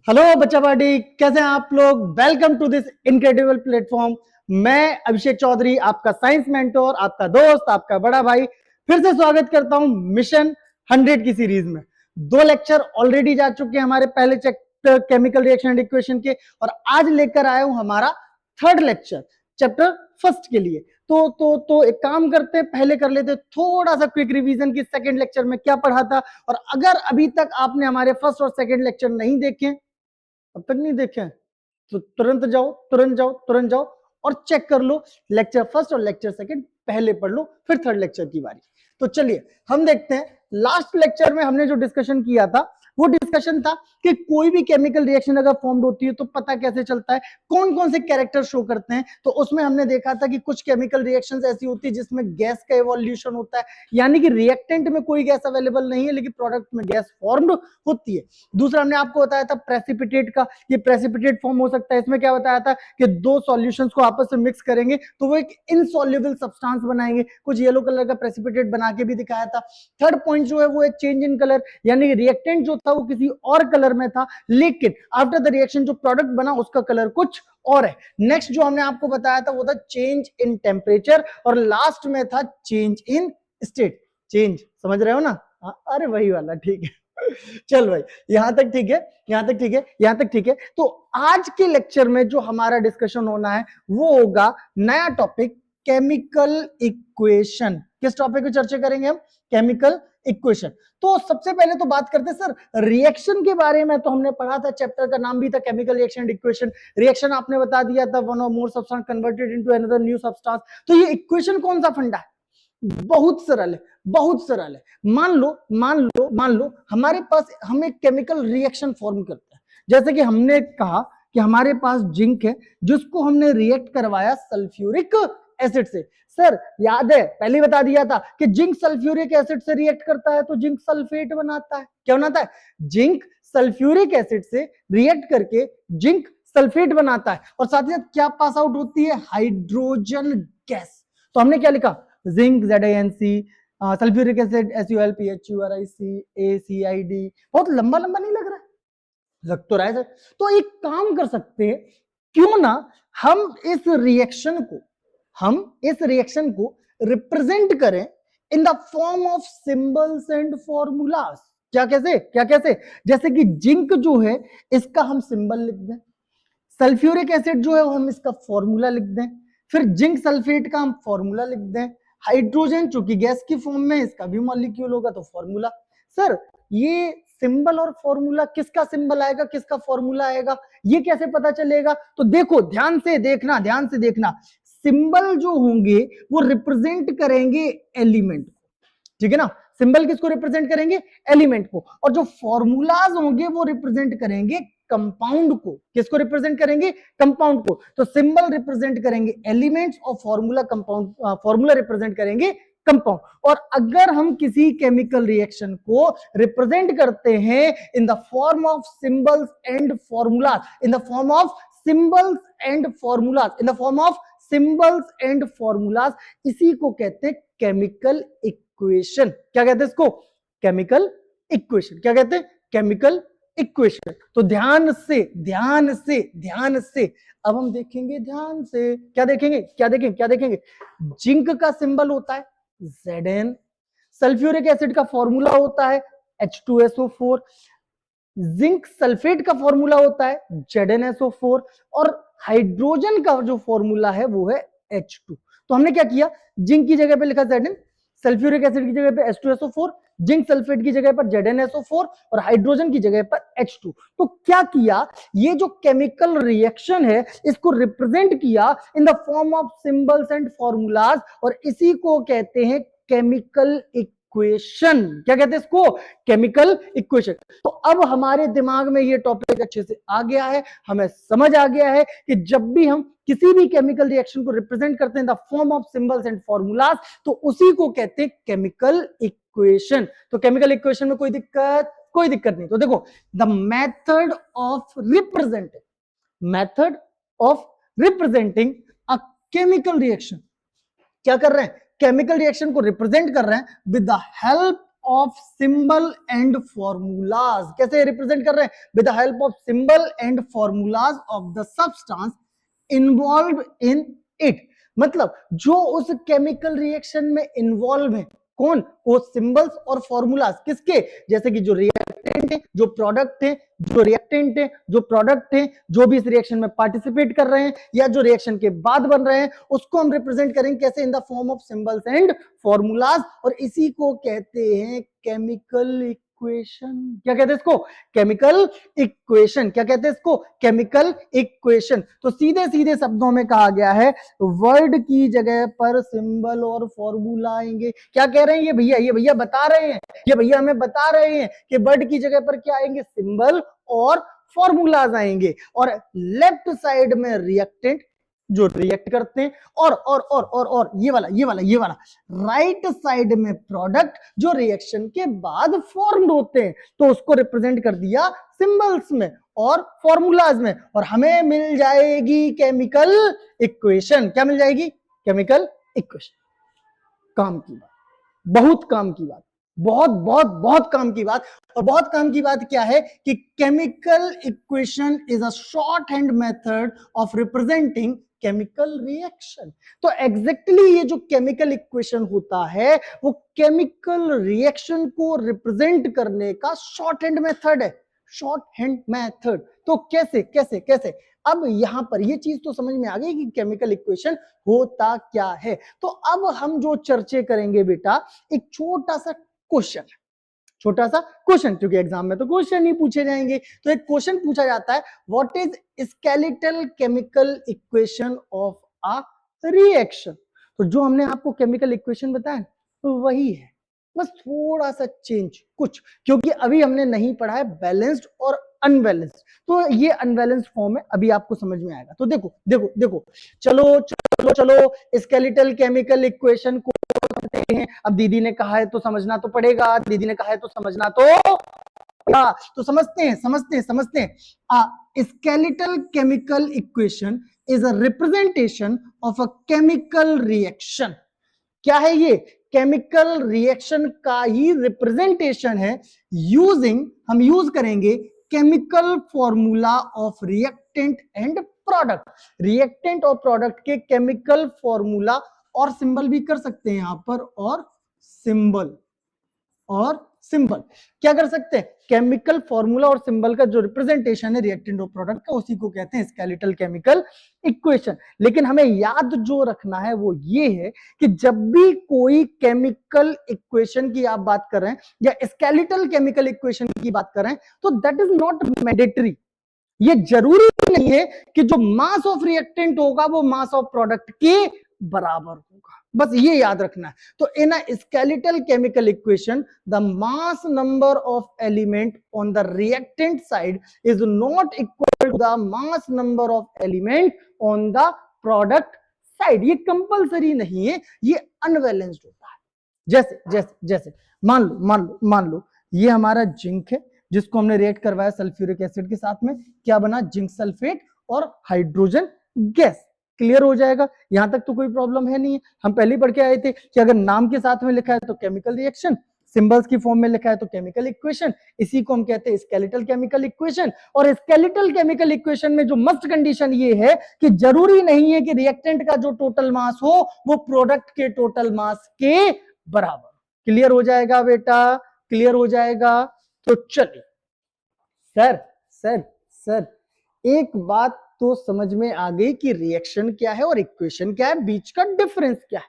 Hello बच्चा party, कैसे हैं आप लोग। Welcome to this incredible platform. मैं अभिषेक चौधरी, आपका साइंस मेंटोर, आपका दोस्त, आपका बड़ा भाई, फिर से स्वागत करता हूं मिशन 100 की सीरीज में। 2 लेक्चर ऑलरेडी जा चुके हैं हमारे पहले chapter chemical reaction and equation के, और आज लेकर आया हूं हमारा 3rd लेक्चर चैप्टर 1st के लिए। तो एक काम करते हैं, पहले कर लेते थोड़ा सा क्विक रिवीजन कि 2nd लेक्चर में क्या पढ़ा था। और अगर अभी तक आपने हमारे 1st और 2nd लेक्चर नहीं देखे, अब तक नहीं देखे, तो तुरंत जाओ तुरंत जाओ तुरंत जाओ और चेक कर लो। लेक्चर 1st और लेक्चर 2nd पहले पढ़ लो, फिर 3rd लेक्चर की बारी। तो चलिए हम देखते हैं। लास्ट लेक्चर में हमने जो डिस्कशन किया था वो डिस्कशन था कि कोई भी केमिकल रिएक्शन अगर फॉर्म्ड होती है तो पता कैसे चलता है, कौन कौन से कैरेक्टर शो करते हैं। तो उसमें हमने देखा था कि कुछ केमिकल रिएक्शंस ऐसी होती है जिसमें गैस का इवोल्यूशन होता है, यानी कि रिएक्टेंट में कोई गैस अवेलेबल नहीं है लेकिन प्रोडक्ट में गैस फॉर्म्ड होती है। दूसरा हमने आपको बताया था प्रेसिपिटेट का, ये प्रेसिपिटेट फॉर्म हो सकता है। इसमें क्या बताया था कि 2 सॉल्यूशंस को आपस में मिक्स करेंगे तो वो एक इनसॉल्युबल सब्सटेंस बनाएंगे। कुछ येलो कलर का प्रेसिपिटेट बना के भी दिखाया था। थर्ड पॉइंट जो है वो है चेंज इन कलर, यानी कि रिएक्टेंट जो था वो किसी और कलर में था लेकिन आफ्टर द रिएक्शन जो प्रोडक्ट बना उसका कलर कुछ और है। नेक्स्ट जो हमने आपको बताया था वो था चेंज इन टेम्परेचर, और लास्ट में था चेंज इन स्टेट। चेंज समझ रहे हो ना? अरे वही वाला, ठीक है। चल भाई, यहां तक ठीक है, यहां तक ठीक है, यहां तक ठीक है। तो आज के लेक्चर में जो हमारा डिस्कशन होना है वो होगा नया टॉपिक, केमिकल इक्वेशन। किस टॉपिक पे चर्चा करेंगे हम? Chemical equation. तो सबसे पहले तो बात करते हैं सर रिएक्शन के बारे में। तो हमने पढ़ा था, चैप्टर का नाम भी था chemical reaction and equation. Reaction आपने बता दिया था, वन और more substance converted into another new substance. तो ये इक्वेशन कौन सा फंडा है? बहुत सरल है, बहुत सरल है। मान लो हमारे पास हम एक केमिकल रिएक्शन फॉर्म करते हैं। जैसे कि हमने कहा कि हमारे पास जिंक है जिसको हमने रिएक्ट करवाया सल्फ्यूरिक एसिड से। सर याद है, पहले बता दिया था कि जिंक सल्फ्यूरिक एसिड से रिएक्ट करता है तो जिंक सल्फेट बनाता है। क्या बनाता है? जिंक सल्फ्यूरिक एसिड से रिएक्ट करके जिंक सल्फेट बनाता है, और साथ ही साथ क्या पास आउट होती है? Hydrogen gas. तो हमने क्या लिखा? Zinc ZnC, sulphuric acid SuLPHURiC बहुत लंबा लंबा नहीं लग रहा है? लग तो रहा है सर। तो एक काम कर सकते हैं, क्यों ना हम इस रिएक्शन को रिप्रेजेंट करें in the form of symbols and formulas. क्या कैसे? जैसे कि जिंक जो है इसका हम सिंबल लिख दें, सल्फ्यूरिक एसिड जो है हम इसका फॉर्मूला लिख दें, फिर जिंक सल्फेट का हम फॉर्मूला लिख दें, हाइड्रोजन चूंकि गैस की फॉर्म में इसका भी मॉलिक्यूल होगा तो फॉर्मूला। सर ये सिंबल और फॉर्मूला, किसका सिंबल आएगा किसका फॉर्मूला आएगा, ये कैसे पता चलेगा? तो देखो, ध्यान से देखना। सिंबल जो होंगे वो रिप्रेजेंट करेंगे एलिमेंट, ठीक है ना? सिंबल किसको रिप्रेजेंट करेंगे? एलिमेंट को। और जो फॉर्मूलाज होंगे वो रिप्रेजेंट करेंगे कंपाउंड को। किसको रिप्रेजेंट करेंगे? कंपाउंड को। तो सिंबल रिप्रेजेंट करेंगे एलिमेंट्स और फॉर्मूला रिप्रेजेंट करेंगे कंपाउंड। और अगर हम किसी केमिकल रिएक्शन को रिप्रेजेंट करते हैं in the form of symbols and formulas, इसी को कहते हैं केमिकल इक्वेशन। क्या कहते हैं इसको? Chemical equation. क्या कहते हैं? Chemical equation. तो ध्यान से अब हम देखेंगे, ध्यान से क्या देखेंगे? जिंक का सिंबल होता है Zn, सल्फ्यूरिक एसिड का फॉर्मूला होता है H2SO4, जिंक सल्फेट का फॉर्मूला होता है ZnSO4, और हाइड्रोजन का जो फॉर्मूला है वो है H2। तो हमने क्या किया? जिंक की जगह पे लिखा Zn, सल्फ्यूरिक एसिड की जगह पे H2SO4, जिंक सल्फेट की जगह पर ZnSO4 और हाइड्रोजन की जगह पर H2। तो क्या किया? ये जो केमिकल रिएक्शन है इसको रिप्रेजेंट किया in the form of symbols and formulas, और इसी को कहते हैं केमिकल इक्वेशन। क्या कहते हैं इसको? Chemical equation. तो अब हमारे दिमाग में ये टॉपिक अच्छे से आ गया है, हमें समझ आ गया है कि जब भी हम किसी भी केमिकल रिएक्शन को रिप्रेजेंट करते हैं the form of symbols and formulas तो उसी को कहते हैं केमिकल इक्वेशन। तो केमिकल इक्वेशन में कोई दिक्कत नहीं। तो देखो, the method of representing a chemical reaction, क्या कर रहे हैं? केमिकल रिएक्शन को रिप्रेजेंट कर रहे हैं with the help of symbol and formulas. कैसे रिप्रेजेंट कर रहे हैं? With the help of symbol and formulas of the substance involve in it. मतलब जो उस केमिकल रिएक्शन में इन्वॉल्व है, कौन? वो सिंबल्स और फॉर्मूलाज किसके? जैसे कि जो रिएक्टेंट है, जो प्रोडक्ट है, जो रिएक्टेंट है, जो प्रोडक्ट है, जो भी इस रिएक्शन में पार्टिसिपेट कर रहे हैं या जो रिएक्शन के बाद बन रहे हैं, उसको हम रिप्रेजेंट करेंगे कैसे? In the form of symbols and formulas. और इसी को कहते हैं केमिकल इक्वेशन। क्या कहते हैं इसको? Chemical equation. क्या कहते हैं इसको? Chemical equation. तो सीधे सीधे शब्दों में कहा गया है, वर्ड की जगह पर सिंबल और फॉर्मूला आएंगे। क्या कह रहे हैं ये भैया? ये भैया बता रहे हैं, ये भैया हमें बता रहे हैं कि वर्ड की जगह पर क्या आएंगे? सिंबल और फॉर्मूलाज आएंगे। और लेफ्ट साइड में रिएक्टेंट जो रिएक्ट करते हैं, और ये वाला राइट साइड में प्रोडक्ट जो रिएक्शन के बाद फॉर्म्ड होते हैं। तो उसको रिप्रेजेंट कर दिया सिंबल्स में और फॉर्मूलाज में, और हमें मिल जाएगी केमिकल इक्वेशन। क्या मिल जाएगी? Chemical equation. काम की बात, बहुत काम की बात, बहुत बहुत बहुत काम की बात। और बहुत काम की बात क्या है कि chemical equation is a short hand method of representing chemical reaction. तो एग्जैक्टली ये जो केमिकल इक्वेशन होता है वो केमिकल रिएक्शन को रिप्रेजेंट करने का शॉर्ट हैंड मेथड है। Short hand method. तो कैसे कैसे कैसे? अब यहां पर ये चीज तो समझ में आ गई कि केमिकल इक्वेशन होता क्या है। तो अब हम जो चर्चे करेंगे बेटा, एक छोटा सा क्वेश्चन, छोटा सा क्वेश्चन, क्योंकि एग्जाम में तो क्वेश्चन ही पूछे जाएंगे। तो एक क्वेश्चन पूछा जाता है, what is skeletal chemical equation of a reaction. तो जो हमने आपको केमिकल इक्वेशन बताया तो वही है, बस थोड़ा सा चेंज कुछ, क्योंकि अभी हमने नहीं पढ़ा है बैलेंस्ड और अनबैलेंस्ड। तो ये अनबैलेंस्ड फॉर्म है, अभी आपको समझ में आएगा। तो देखो देखो देखो, चलो चलो चलो स्केलेटल केमिकल इक्वेशन को समझते हैं। अब दीदी ने कहा है तो समझना तो पड़ेगा, दीदी ने कहा है तो समझना तो समझते हैं समझते हैं समझते हैं। Skeletal chemical equation is a representation of a chemical reaction. क्या है ये? केमिकल रिएक्शन का ही रिप्रेजेंटेशन है। यूजिंग, हम यूज करेंगे chemical formula of reactant and product. Reactant और प्रोडक्ट के केमिकल फॉर्मूला और सिंबल भी कर सकते हैं यहां पर, और सिंबल और सिंबल क्या कर सकते हैं? केमिकल फॉर्मूला और सिंबल का जो रिप्रेजेंटेशन है रिएक्टेंट और प्रोडक्ट का, उसी को कहते हैं स्केलेटल केमिकल इक्वेशन। लेकिन हमें याद जो रखना है वो ये है कि जब भी कोई केमिकल इक्वेशन की आप बात कर रहे हैं या स्केलेटल केमिकल इक्वेशन की बात कर रहे हैं, तो दैट इज नॉट मैंडेटरी। ये जरूरी नहीं है कि जो मास ऑफ रिएक्टेंट होगा वो मास ऑफ प्रोडक्ट के बराबर होगा, बस ये याद रखना है। तो in a skeletal chemical equation the mass number of element on the reactant side is not equal to the mass number of element on the product side. ये कंपलसरी नहीं है, ये अनबैलेंस्ड होता है। जैसे जैसे जैसे मान लो ये हमारा जिंक है, जिसको हमने रिएक्ट करवाया सल्फ्यूरिक एसिड के साथ में, क्या बना? जिंक सल्फेट और हाइड्रोजन गैस। क्लियर हो जाएगा, यहां तक तो कोई प्रॉब्लम है नहीं। हम पहले पढ़ के आए थे कि अगर नाम के साथ में लिखा है तो केमिकल रिएक्शन, सिंबल्स की फॉर्म में लिखा है तो केमिकल इक्वेशन, इसी को हम कहते हैं स्केलेटल केमिकल इक्वेशन। और स्केलेटल केमिकल इक्वेशन में जो मस्ट कंडीशन ये है कि जरूरी नहीं है कि रिएक्टेंट का जो टोटल मास हो वो प्रोडक्ट के टोटल मास के बराबर। क्लियर हो जाएगा बेटा? क्लियर हो जाएगा? तो चलिए सर सर सर, एक बात तो समझ में आ गई कि रिएक्शन क्या है और इक्वेशन क्या है, बीच का डिफरेंस क्या है।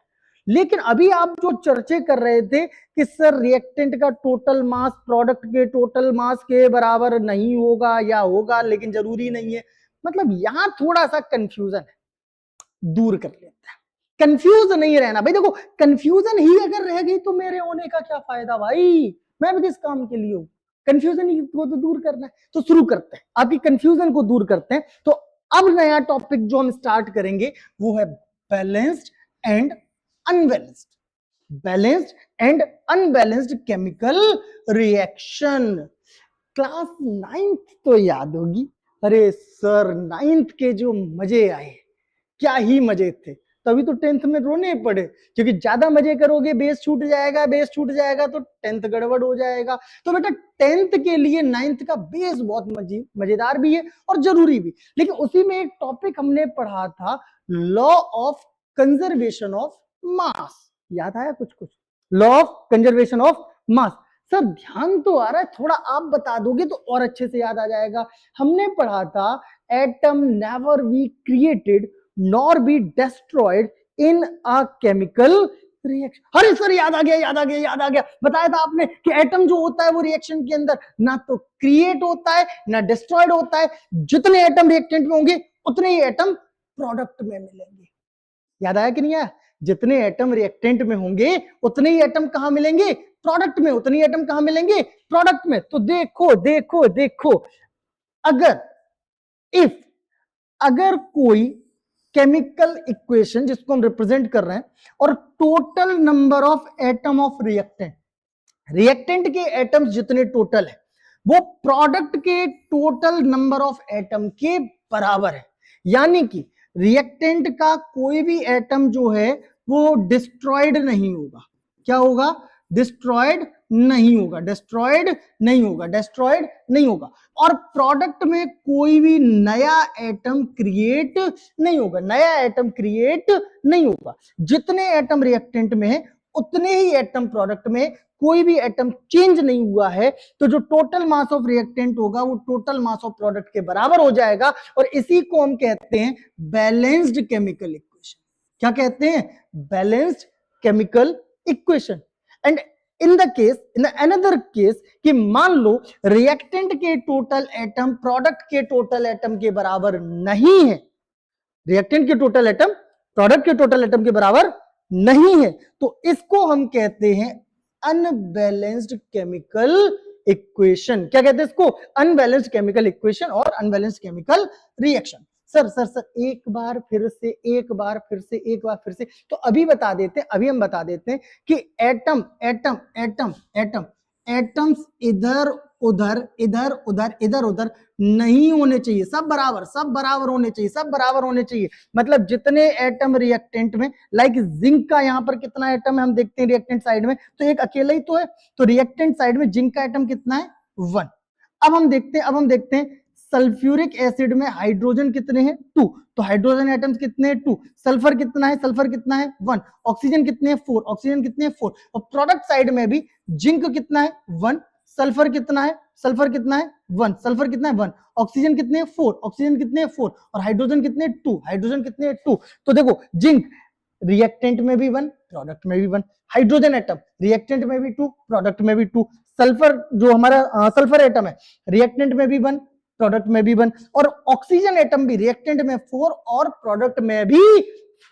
लेकिन अभी आप जो चर्चे कर रहे थे कि सर रिएक्टेंट का टोटल मास प्रोडक्ट के टोटल मास के बराबर नहीं होगा या होगा, लेकिन जरूरी नहीं है, मतलब यहां थोड़ा सा कंफ्यूजन है, दूर कर लेते हैं। कंफ्यूज नहीं रहना भाई। देखो कंफ्यूजन ही अगर रह गई तो मेरे होने का क्या फायदा भाई, मैं भी किस काम के लिए हूं? कंफ्यूजन ही को तो दूर करना है। तो शुरू करते हैं, आपकी कंफ्यूजन को दूर करते हैं। तो अब नया टॉपिक जो हम स्टार्ट करेंगे वो है balanced and unbalanced. Balanced and unbalanced chemical reaction. Class 9th तो याद होगी। अरे सर 9th के जो मजे आए, क्या ही मजे थे। तभी तो 10th में रोने पड़े, क्योंकि ज्यादा मजे करोगे बेस छूट जाएगा, बेस छूट जाएगा तो 10th गड़बड़ हो जाएगा। तो बेटा 10th के लिए 9th का बेस बहुत मजेदार भी है और जरूरी भी। लेकिन उसी में एक टॉपिक हमने पढ़ा था, law of conservation of mass. याद आया कुछ कुछ? Law of conservation of mass. Sir ध्यान तो आ रहा है, थोड़ा आप बता दोगे तो और अच्छे से याद आ जाएगा। हमने पढ़ा था atom never be created nor be destroyed in a chemical reaction. अरे सर याद आ गया, याद आ गया, याद आ गया। बताया था आपने कि एटम जो होता है वो रिएक्शन के अंदर ना तो क्रिएट होता है ना डिस्ट्रॉयड होता है। जितने एटम रिएक्टेंट में होंगे उतने ही एटम प्रोडक्ट में मिलेंगे। याद आया कि नहीं आया? जितने एटम रिएक्टेंट में होंगे उतने ही एटम कहां मिलेंगे? प्रोडक्ट में। उतने ही एटम कहां मिलेंगे? प्रोडक्ट में। तो देखो देखो देखो, अगर इफ अगर कोई केमिकल इक्वेशन जिसको हम रिप्रेजेंट कर रहे हैं और total number of atom of reactant के एटम्स जितने टोटल है वो प्रोडक्ट के टोटल नंबर ऑफ एटम के बराबर है, यानी कि रिएक्टेंट का कोई भी एटम जो है वो डिस्ट्रॉयड नहीं होगा। क्या होगा? डिस्ट्रॉयड नहीं होगा, डिस्ट्रॉयड नहीं होगा, डिस्ट्रॉयड नहीं होगा। और प्रोडक्ट में कोई भी नया एटम क्रिएट नहीं होगा, नया एटम क्रिएट नहीं होगा। जितने एटम रिएक्टेंट में है उतने ही एटम प्रोडक्ट में, कोई भी एटम चेंज नहीं हुआ है तो जो टोटल मास ऑफ रिएक्टेंट होगा वो टोटल मास ऑफ प्रोडक्ट के बराबर हो जाएगा। और इसी को हम कहते हैं बैलेंस्ड केमिकल इक्वेशन। क्या कहते हैं? Balanced chemical equation. And in the case, in another case, कि मान लो रिएक्टेंट के टोटल एटम प्रोडक्ट के टोटल एटम के बराबर नहीं है, रिएक्टेंट के टोटल एटम प्रोडक्ट के टोटल एटम के बराबर नहीं है, तो इसको हम कहते हैं अनबैलेंस्ड केमिकल इक्वेशन। क्या कहते हैं इसको? अनबैलेंस्ड केमिकल इक्वेशन और unbalanced chemical reaction. Sir sir sir एक बार फिर से, एक बार फिर से, एक बार फिर से। तो अभी बता देते हैं, अभी हम बता देते हैं कि atom atom atom atom atoms इधर उधर इधर उधर इधर उधर नहीं होने चाहिए, सब बराबर, सब बराबर होने चाहिए, सब बराबर होने चाहिए। मतलब जितने एटम रिएक्टेंट में, लाइक जिंक का यहाँ पर कितना एटम है हम देखते हैं रिएक्टेंट साइड में, तो एक अकेला ही तो है। तो रिएक्टेंट साइड में जिंक का एटम कितना है? 1। अब हम देखते हैं सल्फ्यूरिक एसिड में हाइड्रोजन कितने हैं? 2। तो हाइड्रोजन एटम्स कितने हैं? 2। सल्फर कितना है? सल्फर कितना है? 1। ऑक्सीजन कितने हैं? 4। ऑक्सीजन कितने हैं? 4। और प्रोडक्ट साइड में भी जिंक कितना है? 1। सल्फर कितना है? सल्फर कितना है? 1। सल्फर कितना है? 1। ऑक्सीजन कितने हैं? 4। ऑक्सीजन कितने हैं? 4। और हाइड्रोजन कितने हैं? 2। हाइड्रोजन कितने हैं? 2। तो देखो जिंक रिएक्टेंट में भी 1, प्रोडक्ट में भी 1। हाइड्रोजन एटम रिएक्टेंट में भी 2, प्रोडक्ट में भी 2। सल्फर जो हमारा सल्फर एटम है रिएक्टेंट में भी 1, प्रोडक्ट में भी 1। और ऑक्सीजन एटम भी रिएक्टेंट में 4 और प्रोडक्ट में भी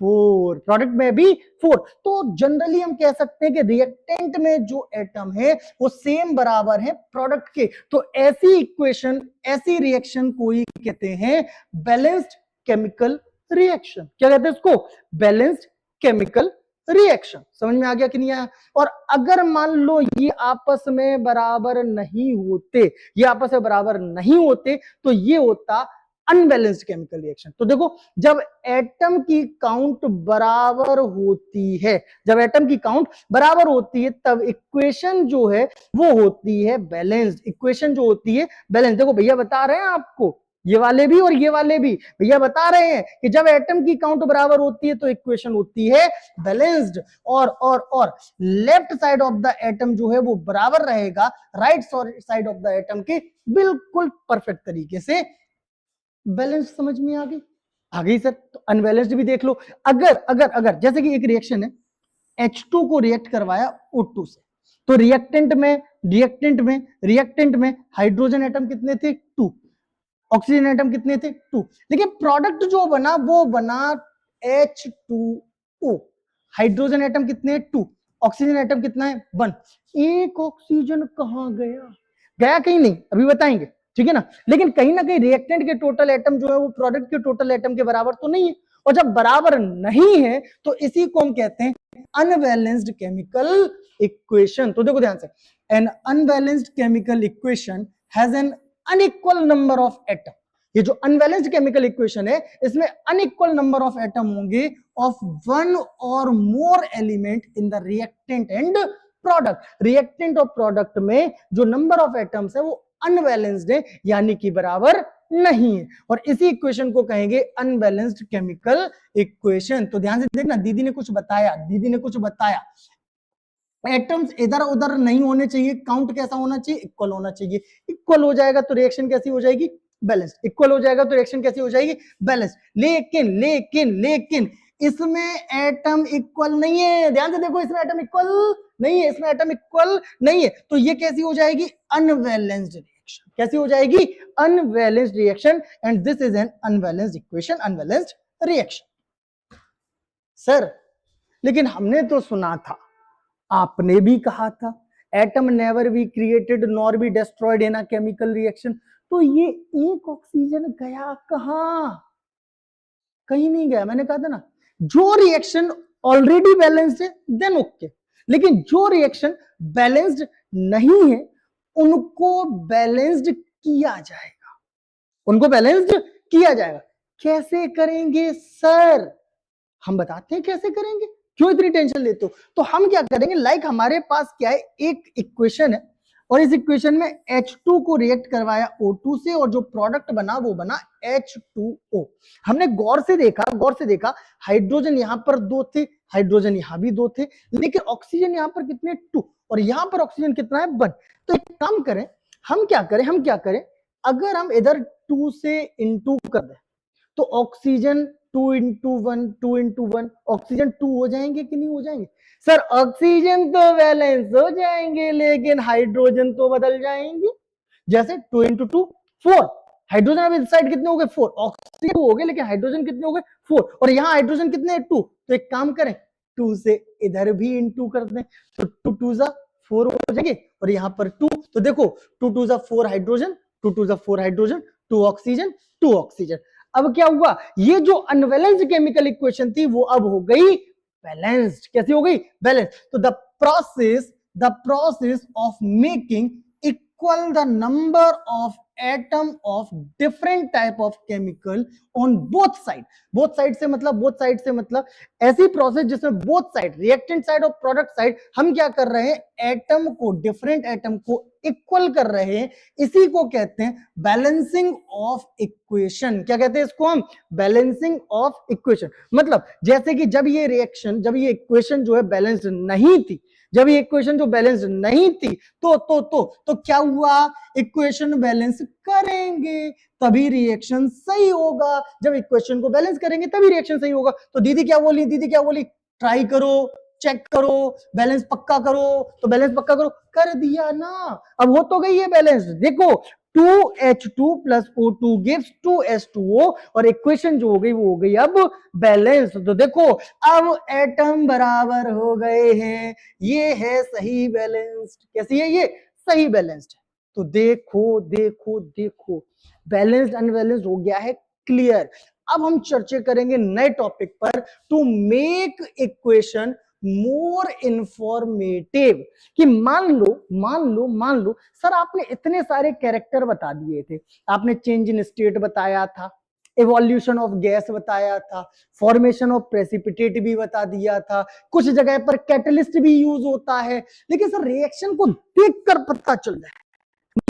4, प्रोडक्ट में भी 4। तो जनरली हम कह सकते हैं कि रिएक्टेंट में जो एटम है वो सेम बराबर है प्रोडक्ट के। तो ऐसी इक्वेशन, ऐसी रिएक्शन को ही कहते हैं बैलेंस्ड केमिकल रिएक्शन। क्या कहते हैं इसको? Balanced chemical reaction. समझ में आ गया कि नहीं आया? और अगर मान लो ये आपस में बराबर नहीं होते, ये आपस में बराबर नहीं होते तो ये होता अनबैलेंस्ड केमिकल रिएक्शन। तो देखो जब एटम की काउंट बराबर होती है, जब एटम की काउंट बराबर होती है तब इक्वेशन जो है वो होती है बैलेंस्ड। इक्वेशन जो होती है बैलेंस। देखो भैया बता रहे हैं आपको, ये वाले भी और ये वाले भी भैया बता रहे हैं कि जब एटम की काउंट बराबर होती है तो इक्वेशन होती है बैलेंस्ड। और left side of the atom जो है वो बराबर रहेगा right side of the atom के बिल्कुल परफेक्ट तरीके से। बैलेंस समझ में आ गई? आ गई सर। तो अनबैलेंस्ड भी देख लो। अगर अगर अगर जैसे कि एक रिएक्शन है, H2 को रिएक्ट करवाया O2 से, तो रिएक्टेंट में हाइड्रोजन एटम कितने थे? 2। ऑक्सीजन एटम कितने थे? 2। लेकिन प्रोडक्ट जो बना वो बना H2O। हाइड्रोजन एटम कितने? 2। ऑक्सीजन एटम कितना है? 1। एक ऑक्सीजन कहां गया? गया कहीं नहीं, अभी बताएंगे, ठीक है ना। लेकिन कहीं ना कहीं रिएक्टेंट के टोटल एटम जो है वो प्रोडक्ट के टोटल एटम के बराबर तो नहीं है। और जब बराबर नहीं है तो इसी को हम कहते हैं अनबैलेंस्ड केमिकल इक्वेशन। तो देखो ध्यान से, N unbalanced chemical equation has an unequal number of atom. ये जो अनबैलेंस्ड केमिकल इक्वेशन है, इसमें अनइक्वल नंबर ऑफ एटम होंगे ऑफ वन और मोर element in the reactant and product. Reactant और प्रोडक्ट में जो नंबर ऑफ एटम्स है वो अनबैलेंस्ड है, यानी कि बराबर नहीं है, और इसी इक्वेशन को कहेंगे अनबैलेंस्ड केमिकल इक्वेशन। तो ध्यान से देखना, दीदी ने कुछ बताया, एटम्स इधर उधर नहीं होने चाहिए, काउंट कैसा होना चाहिए, इक्वल होना चाहिए। इक्वल हो जाएगा तो रिएक्शन कैसी हो जाएगी, बैलेंस। इक्वल हो जाएगा तो रिएक्शन कैसी हो जाएगी, बैलेंस। लेकिन लेकिन लेकिन इसमें एटम इक्वल नहीं है, ध्यान से देखो, इसमें एटम इक्वल नहीं है, इसमें एटम इक्वल नहीं है, तो ये कैसी हो जाएगी, अनबैलेंस्ड रिएक्शन। कैसी हो जाएगी, unbalanced reaction, and this is an unbalanced equation, unbalanced reaction. Sir लेकिन हमने तो सुना था, आपने भी कहा था, atom never be created nor be destroyed in a chemical reaction. तो ये एक ऑक्सीजन गया कहां, कहीं नहीं गया। मैंने कहा था ना, जो रिएक्शन ऑलरेडी बैलेंस्ड है देन ओके, लेकिन जो रिएक्शन बैलेंस्ड नहीं है उनको बैलेंस्ड किया जाएगा, उनको बैलेंस्ड किया जाएगा। कैसे करेंगे सर, हम बताते हैं कैसे करेंगे, क्यों इतनी टेंशन लेते हो। तो हम क्या करेंगे, लाइक हमारे पास क्या है, एक इक्वेशन है, और इस इक्वेशन में H2 को रिएक्ट करवाया O2 से, और जो प्रोडक्ट बना वो बना H2O। हमने गौर से देखा, हाइड्रोजन यहां पर 2 थे, हाइड्रोजन यहां भी 2 थे, लेकिन ऑक्सीजन यहां पर कितने, 2, और यहां पर ऑक्सीजन कितना है, 1। तो एक काम करें, हम क्या करें, अगर हम इधर 2 से इंटू कर दें तो ऑक्सीजन 2 इंटू 1 ऑक्सीजन 2 हो जाएंगे कि नहीं हो जाएंगे। सर ऑक्सीजन तो बैलेंस हो जाएंगे, लेकिन हाइड्रोजन तो बदल जाएंगे। जैसे 2 इंटू 2 4, हाइड्रोजन अब इस साइड कितने हो गए, 4, ऑक्सीजन हो गए, लेकिन हाइड्रोजन कितने हो गए, 4, और यहां हाइड्रोजन कितने, 2। तो एक काम करें, 2 से इधर भी इंटू कर दें, तो 2 2 जा 4 हो जाएंगे, और यहां पर 2, तो देखो 2 2 जा 4 हाइड्रोजन, 2 2 जा 4 हाइड्रोजन, 2 ऑक्सीजन, 2 ऑक्सीजन। अब क्या हुआ, ये जो अनबैलेंस्ड केमिकल इक्वेशन थी वो अब हो गई बैलेंस्ड। कैसी हो गई, बैलेंस। तो the process of making equal the number of atom of different type of chemical on both side से मतलब ऐसी प्रोसेस जिसमें बोथ साइड, रिएक्टेंट साइड और प्रोडक्ट साइड, हम क्या कर रहे हैं, एटम को, डिफरेंट एटम को इक्वल कर रहे हैं। इसी को कहते हैं बैलेंसिंग ऑफ इक्वेशन। क्या कहते हैं इसको हम, बैलेंसिंग ऑफ इक्वेशन। मतलब जैसे कि जब ये इक्वेशन जो है बैलेंस्ड नहीं थी, जब ये इक्वेशन जो बैलेंस नहीं थी, तो क्या हुआ, इक्वेशन बैलेंस करेंगे तभी रिएक्शन सही होगा। जब इक्वेशन को बैलेंस करेंगे तभी रिएक्शन सही होगा। तो दीदी क्या बोली, ट्राई करो, चेक करो, बैलेंस पक्का करो, तो बैलेंस पक्का करो, कर दिया ना, अब हो तो गई है बैलेंस। देखो 2H2 plus O2 gives 2H2O, और इक्वेशन जो हो गई वो हो गई अब बैलेंस। तो देखो अब एटम बराबर हो गए हैं, ये है सही बैलेंस्ड। कैसी है ये, सही बैलेंस्ड है। तो देखो बैलेंस्ड अनबैलेंस्ड हो गया है क्लियर। अब हम चर्चा करेंगे नए टॉपिक पर, to make equation more informative. कि मान लो सर आपने इतने सारे कैरेक्टर बता दिए थे, आपने चेंज इन स्टेट बताया था, इवोल्यूशन ऑफ गैस बताया था, फॉर्मेशन ऑफ प्रेसिपिटेट भी बता दिया था, कुछ जगह पर कैटलिस्ट भी यूज होता है, लेकिन सर रिएक्शन को देखकर पता चल रहा है,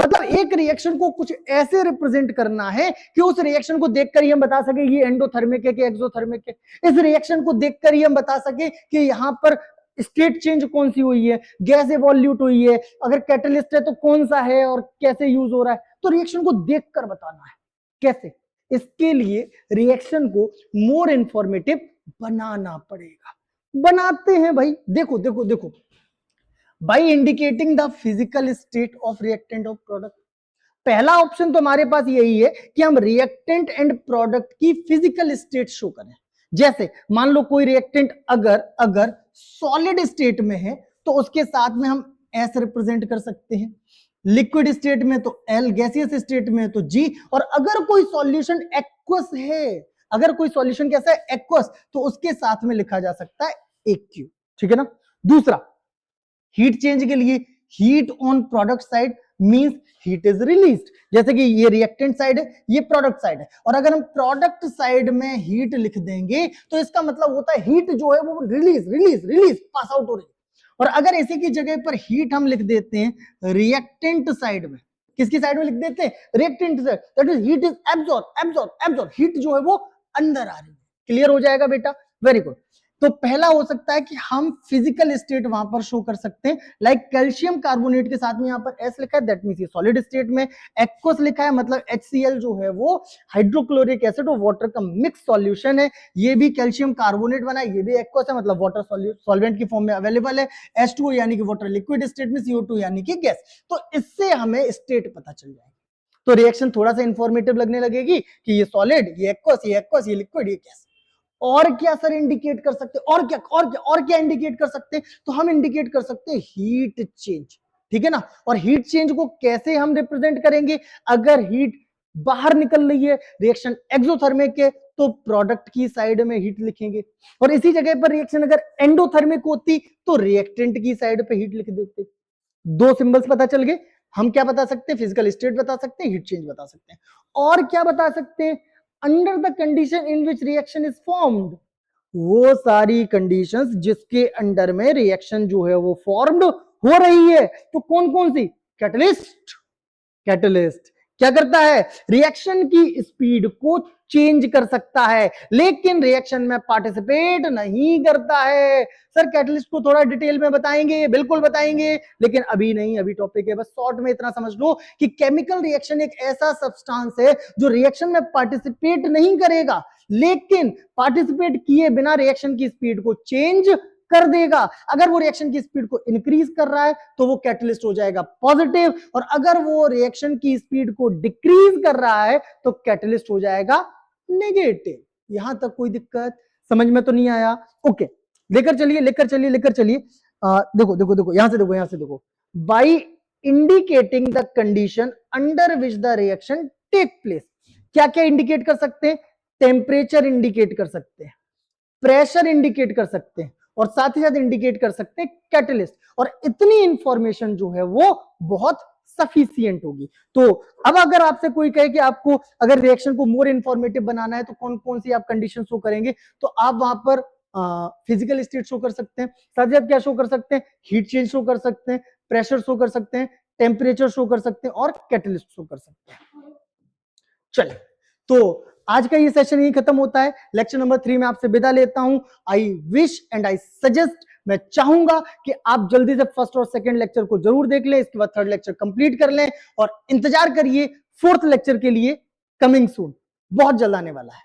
मतलब एक रिएक्शन को कुछ ऐसे रिप्रेजेंट करना है कि उस रिएक्शन को देखकर ही हम बता सके ये एंडोथर्मिक है कि एक्सोथर्मिक है। इस रिएक्शन को देखकर ही हम बता सके कि यहां पर स्टेट चेंज कौन सी हुई है, गैस इवोल्यूट हुई है, अगर कैटलिस्ट है तो कौन सा है और कैसे यूज हो रहा है। तो रिएक्शन को देखकर बताना है। कैसे, इसके लिए रिएक्शन को मोर इंफॉर्मेटिव बनाना पड़ेगा। बनाते हैं भाई, देखो by indicating the physical state of reactant of product। पहला ऑप्शन तो हमारे पास यही है कि हम रिएक्टेंट एंड प्रोडक्ट की फिजिकल स्टेट शो करें। जैसे मान लो कोई रिएक्टेंट अगर सॉलिड स्टेट में है तो उसके साथ में हम S रिप्रेजेंट कर सकते हैं, लिक्विड स्टेट में तो L, गैसियस स्टेट में तो G, और अगर कोई सॉल्यूशन एक्वस है, अगर कोई सॉल्यूशन कैसा है, एक्वस, तो उसके साथ में लिखा जा सकता है AQ। ठीक है ना। दूसरा, हीट चेंज के लिए heat on product side, means heat is released. जैसे कि ये रिएक्टेंट साइड है, ये प्रोडक्ट साइड है, और अगर हम प्रोडक्ट साइड में हीट लिख देंगे तो इसका मतलब होता है हीट जो है वो release release release pass out हो रही है। और अगर इसी की जगह पर हीट हम लिख देते हैं रिएक्टेंट साइड में, किसकी साइड में लिख देते हैं, reactant side, that is heat is absorb absorb absorb, heat जो है वो अंदर आ रही है। क्लियर हो जाएगा बेटा, वेरी गुड। तो पहला हो सकता है कि हम फिजिकल स्टेट वहां पर शो कर सकते हैं, लाइक कैल्शियम कार्बोनेट के साथ में यहाँ पर एस लिखा है, दैट मींस ये सॉलिड स्टेट में, एक्वस लिखा है मतलब HCl जो है वो हाइड्रोक्लोरिक एसिड और वाटर का मिक्स सॉल्यूशन है, ये भी कैल्शियम कार्बोनेट बना है, ये भी एक्वस है मतलब वाटर सॉल्वेंट की फॉर्म में अवेलेबल है, H2O यानी कि वाटर लिक्विड स्टेट में, CO2 यानी कि गैस। तो इससे हमें स्टेट पता चल जाएगा। तो रिएक्शन थोड़ा सा इंफॉर्मेटिव लगने लगेगी कि ये सॉलिड, ये एक्वस, ये लिक्विड, ये गैस। और क्या सर इंडिकेट कर सकते हैं, और क्या इंडिकेट कर सकते हैं, तो हम इंडिकेट कर सकते हैं हीट चेंज, ठीक है ना। और हीट चेंज को कैसे हम रिप्रेजेंट करेंगे, अगर हीट बाहर निकल रही है, रिएक्शन एक्सोथर्मिक है, तो प्रोडक्ट की साइड में हीट लिखेंगे, और इसी जगह पर रिएक्शन अगर एंडोथर्मिक होती तो रिएक्टेंट की साइड पे हीट लिख देते। दो सिंबल्स पता चल गए। हम क्या बता सकते हैं, फिजिकल स्टेट बता सकते हैं, हीट चेंज बता सकते हैं, और क्या बता सकते हैं, under the condition in which reaction is formed, वो सारी कंडीशंस जिसके अंडर में रिएक्शन जो है वो फॉर्म्ड हो रही है। तो कौन कौन सी, कैटलिस्ट, कैटलिस्ट क्या करता है, रिएक्शन की स्पीड को चेंज कर सकता है, लेकिन रिएक्शन में पार्टिसिपेट नहीं करता है। सर कैटलिस्ट को थोड़ा डिटेल में बताएंगे, बिल्कुल बताएंगे, लेकिन अभी नहीं, अभी टॉपिक है, बस शॉर्ट में इतना समझ लो कि केमिकल रिएक्शन एक ऐसा सब्सटेंस है जो रिएक्शन में पार्टिसिपेट नहीं करेगा, लेकिन पार्टिसिपेट किए बिना रिएक्शन की स्पीड को चेंज कर देगा। अगर वो रिएक्शन की स्पीड को इंक्रीज कर रहा है तो वो कैटलिस्ट हो जाएगा पॉजिटिव, और अगर वो रिएक्शन की स्पीड को डिक्रीज कर रहा है तो कैटलिस्ट हो जाएगा नेगेटिव। यहां तक कोई दिक्कत समझ में तो नहीं आया? ओके, लेकर चलिए लेकर चलिए लेकर चलिए। देखो देखो देखो, यहां से देखो, by indicating the condition under which the reaction take place, क्या क्या इंडिकेट कर सकते हैं, टेम्परेचर इंडिकेट कर सकते हैं, प्रेशर इंडिकेट कर सकते हैं, और साथ ही साथ इंडिकेट कर सकते हैं कैटलिस्ट। और इतनी इंफॉर्मेशन जो है वो बहुत सफिशियंट होगी। तो अब अगर आपसे कोई कहे कि आपको अगर रिएक्शन को मोर इंफॉर्मेटिव बनाना है तो कौन कौन सी आप कंडीशन शो करेंगे, तो आप वहां पर फिजिकल स्टेट शो कर सकते हैं, साथ ही साथ क्या शो कर सकते हैं, हीट चेंज शो कर सकते हैं, प्रेशर शो कर सकते हैं, टेम्परेचर शो कर सकते हैं, और कैटलिस्ट शो कर सकते हैं। चलिए, तो आज का ये सेशन यही खत्म होता है। लेक्चर नंबर 3 में आपसे विदा लेता हूं। I wish and I suggest, मैं चाहूंगा कि आप जल्दी से फर्स्ट और सेकंड लेक्चर को जरूर देख लें, इसके बाद थर्ड लेक्चर कंप्लीट कर लें, और इंतजार करिए फोर्थ लेक्चर के लिए, कमिंग सून, बहुत जल्द आने वाला है।